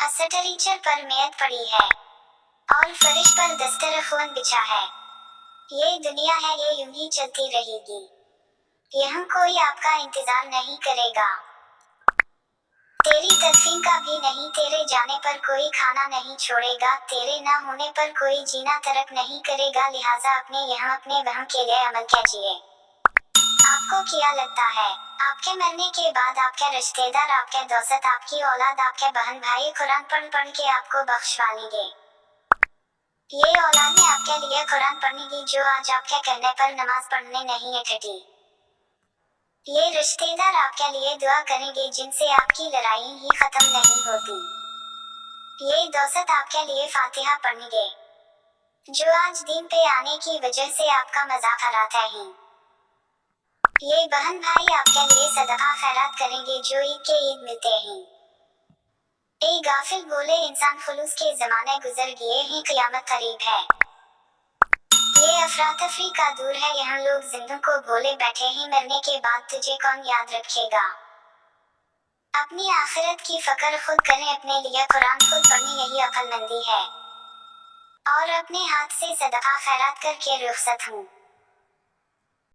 Stretcher पर मेद पड़ी है और फर्श पर दस्तरख्वान बिछा है। ये दुनिया है, ये यूं ही चलती रहेगी। यहाँ कोई आपका इंतजार नहीं करेगा, तेरी तदफीन का भी नहीं। तेरे जाने पर कोई खाना नहीं छोड़ेगा, तेरे ना होने पर कोई जीना तर्क नहीं करेगा। लिहाजा अपने यहाँ अपने वहाँ के लिए अमल कीजिए। आपको क्या लगता है आपके मरने के बाद आपके रिश्तेदार, आपके दोस्त, आपकी औलाद, आपके बहन भाई कुरान पढ़ के आपको बख्शवा लेंगे? ये औलादें आपके लिए कुरान पढ़ेंगी जो आज आपके कहने पर नमाज पढ़ने नहीं इकट्ठी। ये रिश्तेदार आपके लिए दुआ करेंगे जिनसे आपकी लड़ाई ही खत्म नहीं होती। ये दोस्त आपके लिए फातिहा पढ़ेंगे जो आज दिन पे आने की वजह से आपका मजाक उड़ाते हैं। ये बहन भाई आपके लिए सदका खैरात करेंगे जो ईद के ईद मिलते हैं। ए गाफिल बोले इंसान खुलूस के जमाने गुजर गए हैं, क़यामत करीब है। ये अफरा-तफरी का दूर है, यहाँ लोग जिंदों को बोले बैठे हैं मरने के बाद तुझे कौन याद रखेगा। अपनी आखिरत की फिक्र खुद करें, अपने लिए कुरान खुद पढ़ने यही अक्लमंदी है। और अपने हाथ से सदका खैरात करके रुखसत हूँ।